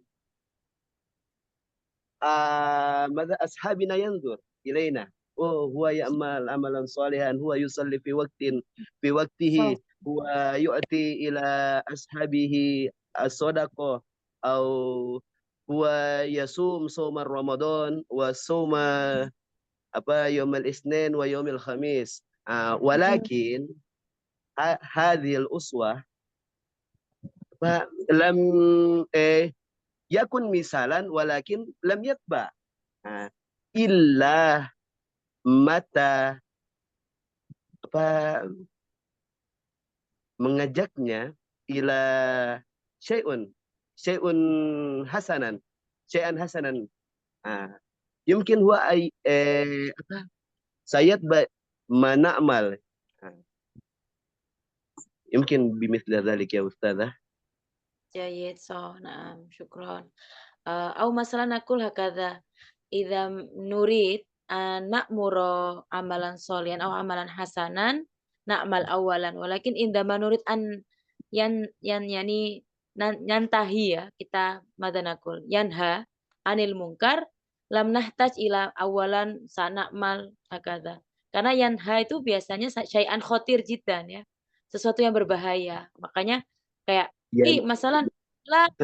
Speaker 5: ماذا أصحابنا ينظر إلينا هو يعمل عملا صالحا هو يصلي في وقته هو يؤتي إلى أصحابه الصدقة أو هو يصوم صوم رمضان وصوم يوم الاثنين ويوم الخميس ولكن هذه الأسوة لم يكن مثالا ولكن لم يتبع إلا متى mengajaknya ila syai'un hasanan يمكن هو سيتبع ما نعمل يمكن بمثل ذلك يا أستاذة
Speaker 1: جيد نعم شكرا أو مثلا نقول هكذا إذا نريد أن نأمر عملا صالحا أو عملا حسنا نعمل أولا ولكن عندما نريد أن يعني ننتهي ya kita ماذا نقول ينهى عن المنكر lam nahtaj ila awalan sana'mal hakadha karena yanha itu biasanya syai'an khotir jiddan ya sesuatu yang berbahaya makanya kayak masalah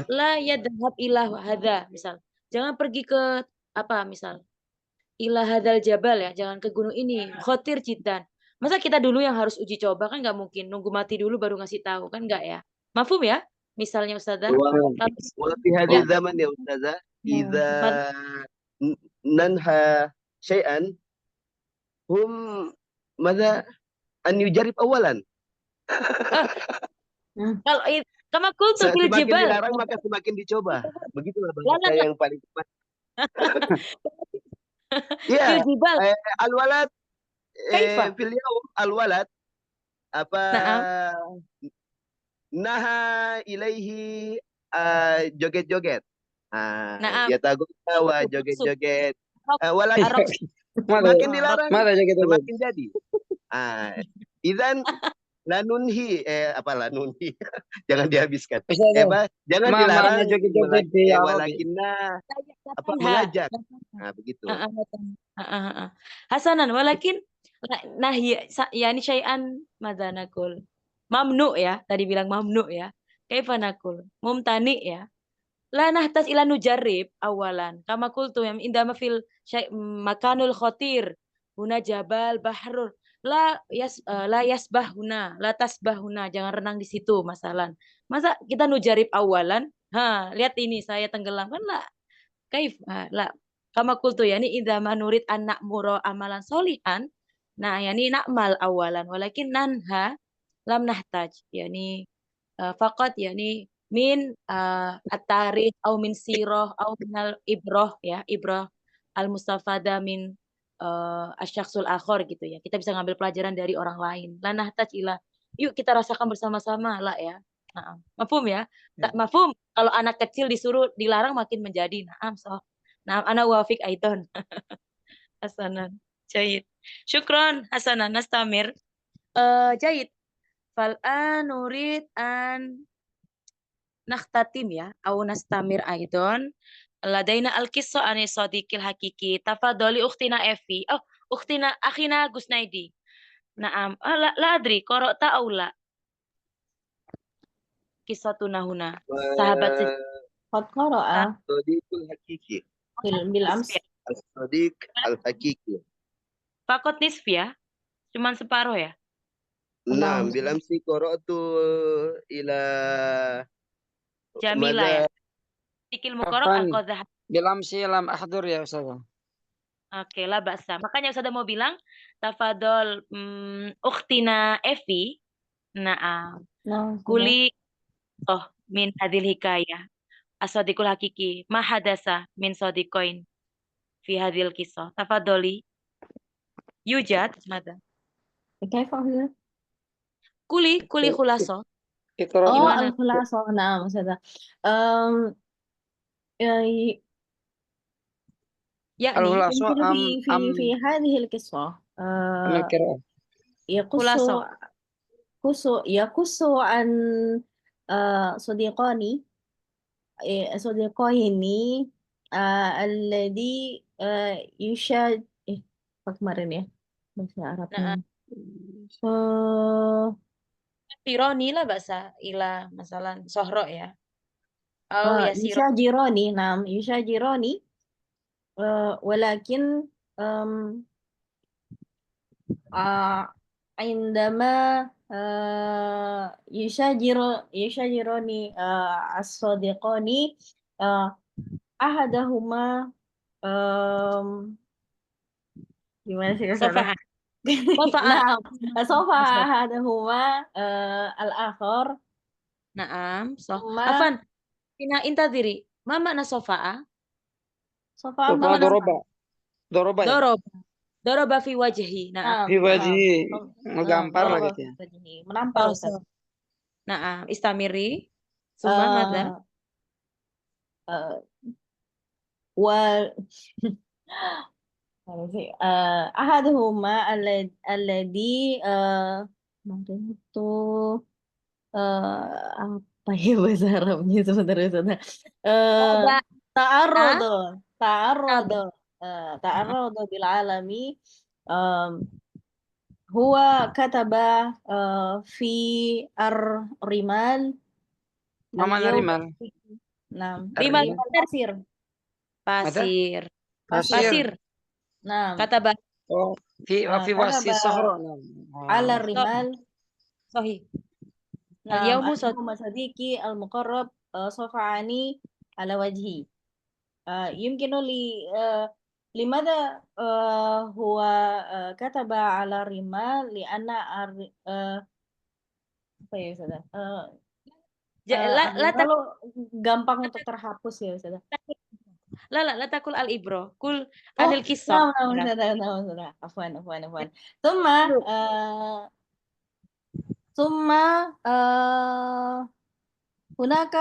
Speaker 1: la yadhhab ila hadza misal jangan pergi ke apa misal ila hadzal jabal ya jangan ke gunung ini khotir jiddan masa kita dulu yang harus uji coba kan nggak mungkin nunggu mati dulu baru ngasih tahu kan nggak ya mafhum ya misalnya Ustazah
Speaker 5: وفي هذا الزمن يا أستاذة إذا ننهى شيئا هم ماذا أن يجرب أولا
Speaker 1: kalau kama kultu fil
Speaker 5: semakin
Speaker 1: jibal
Speaker 5: dilarang maka semakin dicoba begitulah bahasa yang paling tepat
Speaker 1: fil jibal
Speaker 5: al-walad
Speaker 1: kaifa
Speaker 5: fil yaum al-walad apa naha ilaihi joget-joget ya taguna wa joget-joget walakin semakin dilarang semakin jadi idzan lanunhi apa lanunhi jangan dihabiskan.
Speaker 4: Ustaz,
Speaker 5: Jangan
Speaker 4: ma
Speaker 5: dilarang
Speaker 4: makna joget-joget di Arabi.
Speaker 5: walakinna
Speaker 1: La
Speaker 5: apa
Speaker 1: tanha.
Speaker 5: mengajak.
Speaker 1: La tanha.
Speaker 5: Nah, begitu.
Speaker 1: La tanha. Heeh. Hasanan walakin nahi yani syai'an madza naqul. Mamnu ya, tadi bilang mamnu ya. Kaifa naqul? Mumtani ya. La nahtaj ila nujarrib awalan. Kama qultu yang indama fil makanul khatir. Huna jabal bahrul. La yasbahuna, la tasbahuna. Jangan renang di situ masalan. Masa kita nujarib awalan? Lihat ini saya tenggelam kan lah. Kaif la kama qultu yani idza manurid an na'muru amalan solihan. Nah, yani na'mal awalan walakin nanha lam nahtaj. Yani faqat yani min at-tarikh au min sirah au minal ibrah ya, ibrah al-mustafada min asyakhsul akhar gitu ya. Kita bisa ngambil pelajaran dari orang lain. La nahtaj ila yuk kita rasakan bersama-sama lah ya. Nah, mafhum ya? Tak mafhum kalau anak kecil disuruh dilarang makin menjadi. Naam so. Nah, ana wafik aiton. Hasanan. Jayid. Syukron Hasanan nastamir. Jayid. Fal'an nurid an nakhtatim ya au nastamir aidon ladaina al-qissa ani sadiqil hakiki tafadhali ukhtina Evi ukhtina akhina Gusnaidi na'am la adri qara'ta aw la qissatuna huna sahabat
Speaker 2: قد قرأ
Speaker 5: Sadiqul hakiki.
Speaker 2: بالأمس.
Speaker 5: Sadiq al-hakiki.
Speaker 1: fakot nisfi ya cuman separuh ya
Speaker 5: Naam, bilamsi qara'tu ila
Speaker 1: Jamila ya tikil muqarrab
Speaker 4: Afan,
Speaker 1: al-qadhah.
Speaker 4: bilamsi lam ahdur ya Ustaz.
Speaker 1: Oke lah bahasa. Makanya Ustazah mau bilang tafadol ukhtina Evi. Nah,
Speaker 2: نعم.
Speaker 1: kuli min hadil hikayah. As-sadiqul hakiki. Ma hadasa min sadiqoin fi hadil kisah. Tafadoli. Yujad. Mada.
Speaker 2: كيف أقول؟
Speaker 1: Kuli khulaso.
Speaker 4: Iqra.
Speaker 1: Gimana?
Speaker 2: الخلاصة. نعم أستاذة. أم يعني
Speaker 4: Al-khulasu
Speaker 2: يمكن
Speaker 4: am
Speaker 2: في هذه القصة
Speaker 4: nakira.
Speaker 1: Khulaso.
Speaker 2: يقص عن صديقين الذي يشاهد kemarin ya bahasa Arabnya.
Speaker 1: Fironi lah bahasa ilah masalah sohro ya. Oh ya siro.
Speaker 2: يشاجراني. نعم يشاجراني ولكن عندما يشاجراني الصديقان أحدهما gimana sih
Speaker 1: Sofaha.
Speaker 2: نعم صفع أحدهما الآخر.
Speaker 1: Naam.
Speaker 2: ثم
Speaker 1: Afan. Ina intadiri. Ma makna sofa'a?
Speaker 2: صفع
Speaker 4: Sofa doroba. Doroba ya?
Speaker 1: Doroba fi wajhi. Naam.
Speaker 4: Fi wajhi. Ngegampar lah
Speaker 2: ضرب
Speaker 4: gitu ya.
Speaker 2: في وجهه. menampar Ustaz.
Speaker 1: Naam. Istamiri. Summa madza?
Speaker 2: أحدهما الذي kemarin itu apa ya bahasa Arabnya sebenarnya تعرض بالعالمي هو كتب في الرمال
Speaker 4: Ma makna rimal?
Speaker 2: نعم
Speaker 1: Rimal
Speaker 2: pasir.
Speaker 1: Pasir.
Speaker 2: نعم
Speaker 1: Kata
Speaker 4: Oh, fi wasi
Speaker 2: كتب
Speaker 4: sahra.
Speaker 2: على الرمال.
Speaker 1: Sahih.
Speaker 2: نعم
Speaker 1: اليوم
Speaker 2: اليوم صديقي المقرب صفعني على وجهي. يمكن لي لماذا هو كتب على الرمال لأن apa ya Ustazah? Kalau gampang untuk terhapus ya Ustazah.
Speaker 1: La takul al-ibro. Kul anil kisah.
Speaker 2: نعم. عفوا. ثم هناك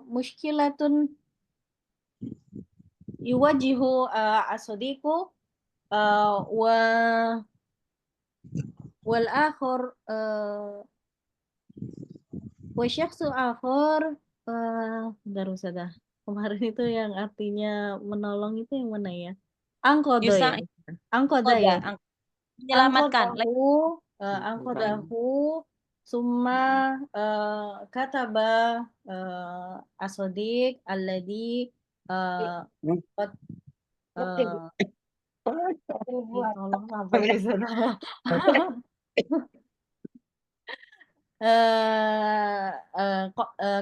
Speaker 2: مشكلة يواجه الصديق wal akhir wa syakhsu akhir bentar Ustazah. Kemarin itu yang artinya menolong itu yang mana ya? Angkodo ya.
Speaker 1: Yusa
Speaker 2: Angkoda ya.
Speaker 1: menyelamatkan.
Speaker 2: Angkodahu summa kataba asodik alladhi qad tolong apa ya Ustazah?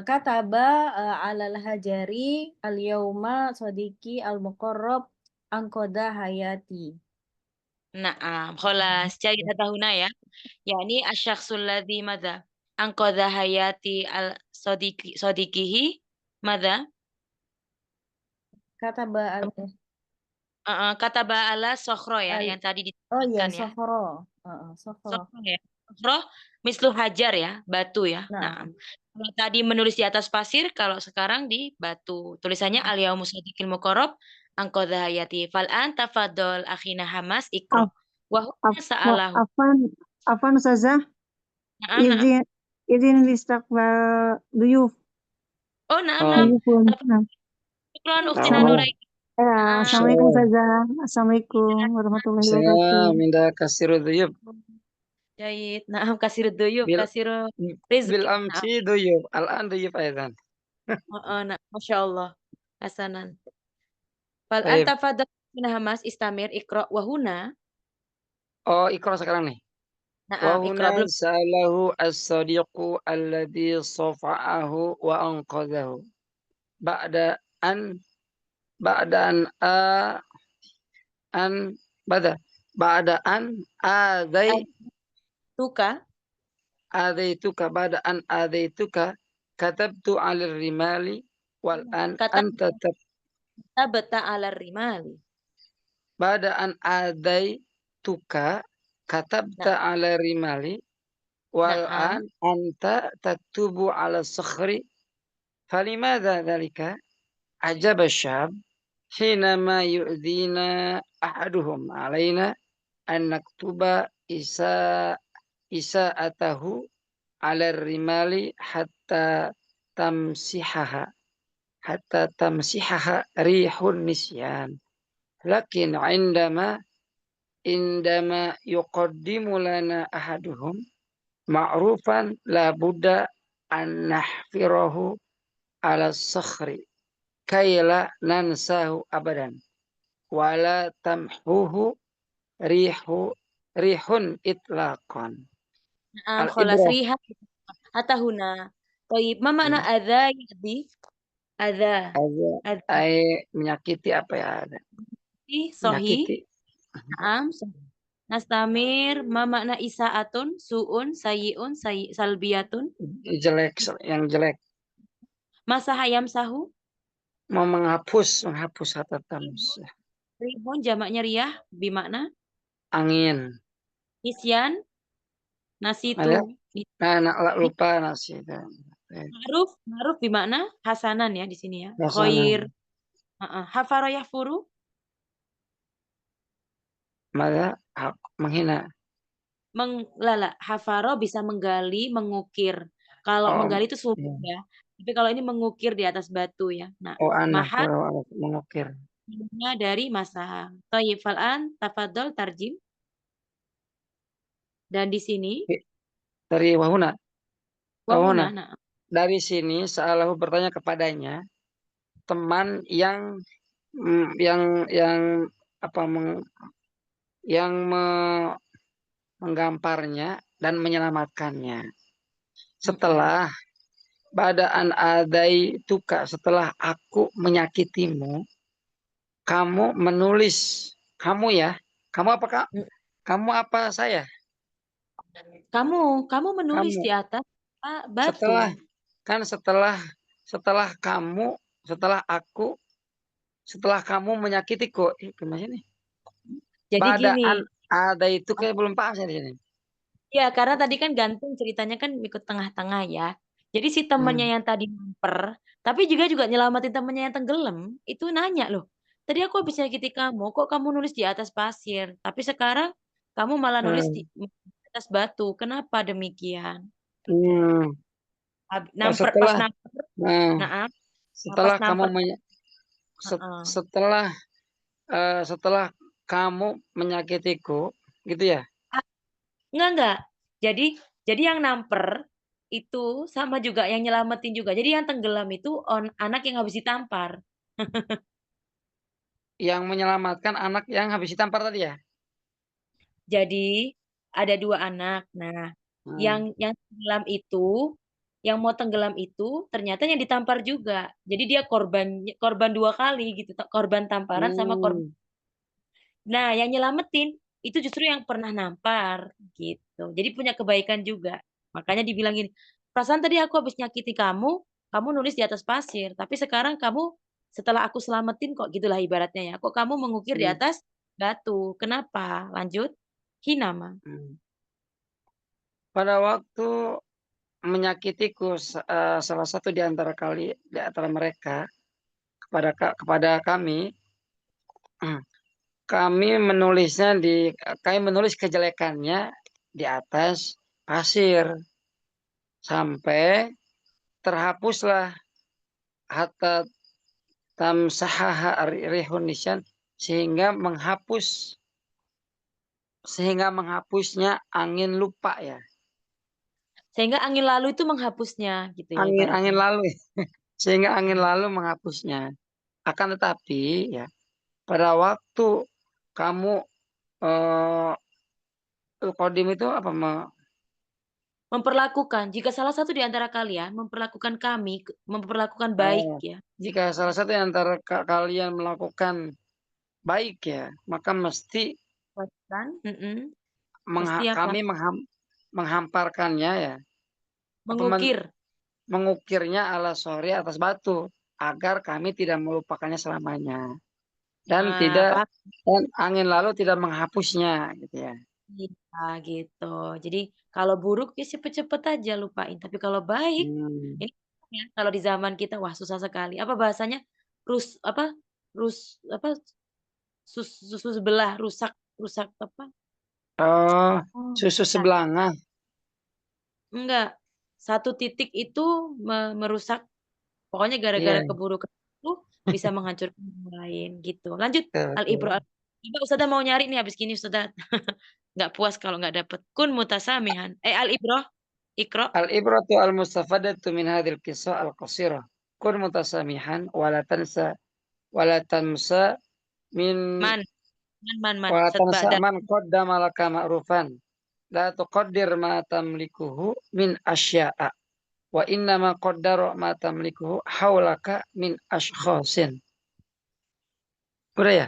Speaker 2: Kataba alal hajari al yauma sodiki al muqarrab angkoda hayati.
Speaker 1: Na'am, kholas. Jadi kata huna ya. Yani asyakhsul ladzi madza anqadha hayati al sodiqihi madza
Speaker 2: Kataba al
Speaker 1: kataba ala sokhro ya
Speaker 2: al
Speaker 1: yang tadi
Speaker 2: oh iya
Speaker 1: disebutkan ya.
Speaker 2: sokhro. Sokhro.
Speaker 1: Sokhro ya. Sokhro mislu hajar ya, batu ya.
Speaker 2: Nah,
Speaker 1: Nah, kalau tadi menulis di atas pasir, kalau sekarang di batu. Tulisannya al yaumu sadiqil muqarrab anqadha hayati. Fal'an tafadhol akhina Hamas ikra.
Speaker 3: Af,
Speaker 1: Wa
Speaker 3: af,
Speaker 1: huwa sa'alahu.
Speaker 3: afan Ustazah,
Speaker 1: Na'am.
Speaker 3: izin listakbal duyuf.
Speaker 1: Oh, na'am.
Speaker 3: Duyufun.
Speaker 1: Syukran Ukhtina Nurai.
Speaker 3: Assalamualaikum Ustazah. Assalamualaikum warahmatullahi wabarakatuh.
Speaker 4: minda kasiru duyub.
Speaker 1: Jahit. Na'am, kasir duyub,
Speaker 4: Bil-
Speaker 1: kasir rizki.
Speaker 4: Bil amsi duyub. Al-an duyub aydan.
Speaker 1: Nah, Masya Allah. Hasanan. Fal
Speaker 4: Baik.
Speaker 1: anta fadal min Hamas istamir ikra wahuna.
Speaker 4: Oh, ikra sekarang nih.
Speaker 1: Na'am, ikra
Speaker 4: Wahuna
Speaker 1: belum.
Speaker 4: sa'alahu as-sadiqu alladhi safa'ahu wa anqadhahu. Ba'da an ba'da an
Speaker 1: Tuka.
Speaker 4: adaituka ba'da an adaituka katabtu 'ala rimali wal an
Speaker 1: Kata
Speaker 4: anta
Speaker 1: tabata ala rimali.
Speaker 4: ba'da an adaituka katabta 'ala rimali wal
Speaker 1: Na'am.
Speaker 4: an anta taktubu 'ala sakhri falimadha dhalika ajaba syab حينما يؤذينا أحدهم علينا أن نكتب إساءته على الرمال حتى تمسحها ريح النسيان لكن عندما يقدم لنا أحدهم معروفا لابد أن نحفره على الصخر كي لا ننساه أبدا ولا تمحوه ريح إطلاقا.
Speaker 1: Na'am, kholas riha. Hatta huna. Taib, ma makna adza yadi? Adza.
Speaker 4: Menyakiti apa ya ada?
Speaker 1: Sohi.
Speaker 4: Menyakiti.
Speaker 1: Na'am. Nastamir, ma makna isaatun, su'un, sayi'un, salbiyatun.
Speaker 4: Jelek, yang jelek.
Speaker 1: Masa hayam sahu.
Speaker 4: Mau menghapus kata tams.
Speaker 1: Rihun jamaknya riyah, bimakna
Speaker 4: Angin.
Speaker 1: nisyan, nasitu.
Speaker 4: Lupa nasi.
Speaker 1: Ma'ruf bimakna hasanan ya di sini ya.
Speaker 4: Hasanan.
Speaker 1: Khair. Hafara yahfuru.
Speaker 4: Maka menghina.
Speaker 1: Hafaro bisa menggali, mengukir. Kalau menggali itu sulit ya. Tapi kalau ini mengukir di atas batu ya. Nah, mahat
Speaker 4: mengukir.
Speaker 1: Dari masa. Thayyib fal'an tafadhol tarjim. Dan di sini
Speaker 4: dari wahuna.
Speaker 1: Nah.
Speaker 4: Dari sini Sa'alahu bertanya kepadanya teman yang menggamparnya dan menyelamatkannya. Setelah badaan adai tuka, setelah aku menyakitimu, kamu menulis, kamu ya, kamu apa kak? Kamu apa saya?
Speaker 1: Kamu menulis di atas batu.
Speaker 4: Setelah kamu menyakitiku, gimana ini?
Speaker 1: Jadi
Speaker 4: badaan
Speaker 1: gini.
Speaker 4: Ada itu kayak belum paham saya di sini.
Speaker 1: Ya, karena tadi kan gantung ceritanya kan ikut tengah-tengah ya. Jadi si temannya yang tadi mamper, tapi juga nyelamatin temannya yang tenggelam, itu nanya loh. Tadi aku bisa nyakiti kamu, kok kamu nulis di atas pasir? Tapi sekarang kamu malah nulis di atas batu. Kenapa demikian? Gitu.
Speaker 4: Hmm.
Speaker 1: Pas
Speaker 4: Setelah
Speaker 1: namper,
Speaker 4: nah,
Speaker 1: pas
Speaker 4: setelah kamu
Speaker 1: namper,
Speaker 4: setelah setelah kamu menyakitiku, gitu ya?
Speaker 1: enggak. Jadi yang namper itu sama juga yang nyelamatin juga. Jadi yang tenggelam itu anak yang habis ditampar.
Speaker 4: Yang menyelamatkan anak yang habis ditampar tadi ya?
Speaker 1: Jadi ada 2 anak. Nah, yang tenggelam itu, yang mau tenggelam itu ternyata yang ditampar juga. Jadi dia korban 2 kali gitu, korban tamparan sama korban. Nah, yang nyelamatin itu justru yang pernah nampar gitu. Jadi punya kebaikan juga. Makanya dibilang gini, "Perasaan tadi aku habis nyakiti kamu, kamu nulis di atas pasir, tapi sekarang kamu setelah aku selamatin kok," gitulah ibaratnya ya, "kok kamu mengukir di atas batu. Kenapa?" Lanjut. Hinama.
Speaker 4: Pada waktu menyakitiku salah satu di antara mereka kepada kami, kami menulis kejelekannya di atas pasir sampai terhapuslah hatta tamsahaha rihun nisyan sehingga menghapusnya angin lupa ya.
Speaker 1: Sehingga angin lalu itu menghapusnya gitu ya
Speaker 4: Angin
Speaker 1: ibaratnya.
Speaker 4: lalu sehingga angin lalu menghapusnya. Akan tetapi ya pada waktu kamu kodim itu apa
Speaker 1: Memperlakukan, jika salah satu di antara kalian memperlakukan kami, memperlakukan baik ya.
Speaker 4: jika salah satu di antara kalian melakukan baik ya, maka mesti
Speaker 1: Kan? Mesti apa?
Speaker 4: kami menghamparkannya ya,
Speaker 1: Mengukir.
Speaker 4: mengukirnya ala sori atas batu agar kami tidak melupakannya selamanya dan
Speaker 1: Nah,
Speaker 4: angin lalu tidak menghapusnya gitu ya.
Speaker 1: iya gitu. Jadi kalau buruk ya cepet-cepet aja lupain. Tapi kalau baik, ini ya, kalau di zaman kita wah susah sekali. Apa bahasanya? Rus apa? Rus apa? Susu sebelah rusak rusak apa?
Speaker 4: Oh,
Speaker 1: Oh,
Speaker 4: susu
Speaker 1: nah,
Speaker 4: sebelanga.
Speaker 1: enggak. Satu titik itu merusak. Pokoknya
Speaker 4: Iya.
Speaker 1: gara-gara keburukan itu bisa menghancurkan yang lain gitu. Lanjut Al-Ibro.
Speaker 4: Betul.
Speaker 1: Coba Ustazah mau nyari nih habis gini Ustazah. Nggak puas kalau nggak dapet. Kun mutasamihan. Al-Ibro. Ikro.
Speaker 4: Al-ibratu al-mustafadatu min hadhil qissah al-qasirah. Kun mutasamihan wala tansa min
Speaker 1: Man. Man.
Speaker 4: wala tansa
Speaker 1: Setbadan.
Speaker 4: man qaddama laka ma'rufan. La tuqaddir ma tamlikuhu min asya'a. Wa inna ma qaddara ma tamlikuhu hawlaka min ashkhasin. Udah ya?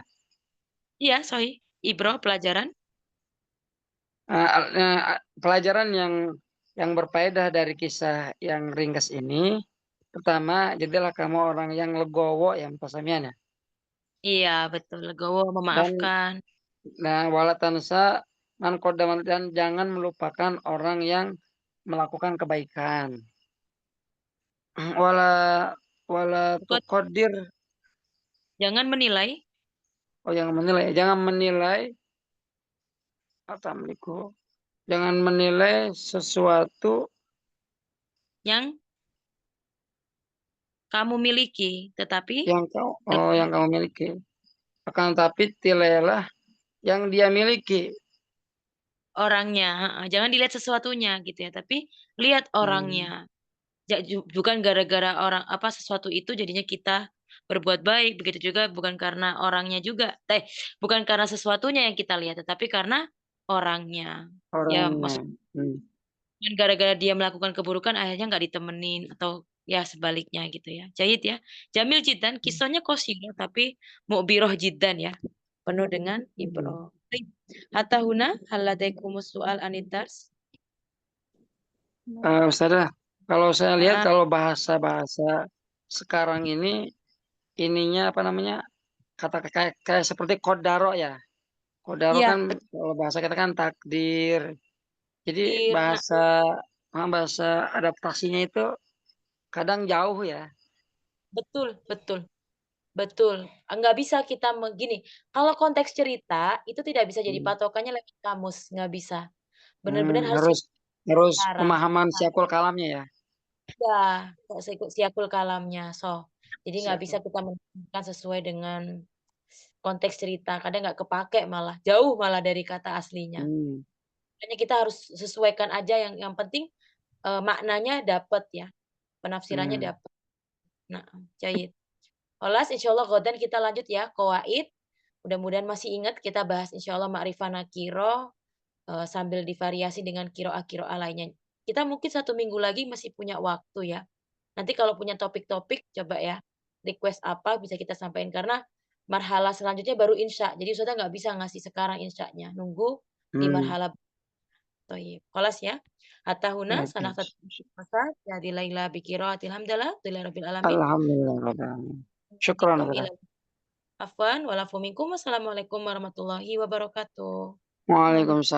Speaker 1: Iya, Sohi. Ibro pelajaran.
Speaker 4: Pelajaran yang berfaedah dari kisah yang ringkas ini, pertama, jadilah kamu orang yang legowo ya mutasamian ya.
Speaker 1: Iya, betul. Legowo
Speaker 4: Dan
Speaker 1: memaafkan.
Speaker 4: wala tansa man qaddama dan jangan melupakan orang yang melakukan kebaikan. Wala wala
Speaker 1: Bukan,
Speaker 4: tuqaddir
Speaker 1: jangan menilai
Speaker 4: jangan menilai atamliku. Jangan menilai sesuatu
Speaker 1: yang kamu miliki, tetapi
Speaker 4: yang kamu miliki. Akan tapi tilailah yang dia miliki.
Speaker 1: orangnya. Jangan dilihat sesuatunya gitu ya, tapi lihat orangnya. Bukan gara-gara orang apa sesuatu itu jadinya kita berbuat baik, begitu juga bukan karena orangnya juga. Bukan karena sesuatunya yang kita lihat, tetapi karena orangnya. Ya
Speaker 4: Orangnya.
Speaker 1: maksudnya gara-gara dia melakukan keburukan akhirnya nggak ditemenin atau ya sebaliknya gitu ya. Jahit ya. Jamil jiddan, kisahnya qasirah tapi mu'birah jiddan ya. Penuh dengan ibroh. Hatta huna hal ladaikumus su'al anid-dars?
Speaker 4: Ustazah, kalau saya lihat kalau bahasa-bahasa sekarang ini ininya apa namanya kata kayak seperti kodaro ya. Kodaro
Speaker 1: Iya,
Speaker 4: kan kalau bahasa kita kan takdir. Jadi
Speaker 1: betul.
Speaker 4: bahasa adaptasinya itu kadang jauh ya.
Speaker 1: Betul, betul. Betul. Nggak bisa kita gini, kalau konteks cerita itu tidak bisa jadi patokannya lewat kamus, nggak bisa. Benar-benar harus
Speaker 4: harus
Speaker 1: sekarang.
Speaker 4: pemahaman siakul kalamnya ya.
Speaker 1: Ya, siakul kalamnya. Jadi nggak bisa
Speaker 4: Siakul.
Speaker 1: kita menafsirkan sesuai dengan konteks cerita. Kadang nggak kepake malah, jauh malah dari kata aslinya. Makanya kita harus sesuaikan aja yang penting maknanya dapat ya, penafsirannya dapat. Nah, jayid. Khalas, insyaallah ghadan kita lanjut ya, qawaid. Mudah-mudahan masih ingat kita bahas insyaallah ma'rifah nakiro sambil divariasi dengan qiraah-qiraah lainnya. Kita mungkin 1 minggu lagi masih punya waktu ya. Nanti kalau punya topik-topik coba ya, request apa bisa kita sampaikan karena marhalah selanjutnya baru insya. Jadi Ustazah nggak bisa ngasih sekarang insyanya, nunggu di marhalah. Thayyib. Khalas ya. Hatta huna
Speaker 4: Baik, baik.
Speaker 1: sanaqtat ya di laila bi qiraatil hamdalah rabbil alamin.
Speaker 4: Alhamdulillah rabbil alamin. Syukran.
Speaker 1: Afwan walafu minkum. Wassalamualaikum warahmatullahi wabarakatuh.
Speaker 4: Waalaikumsalam.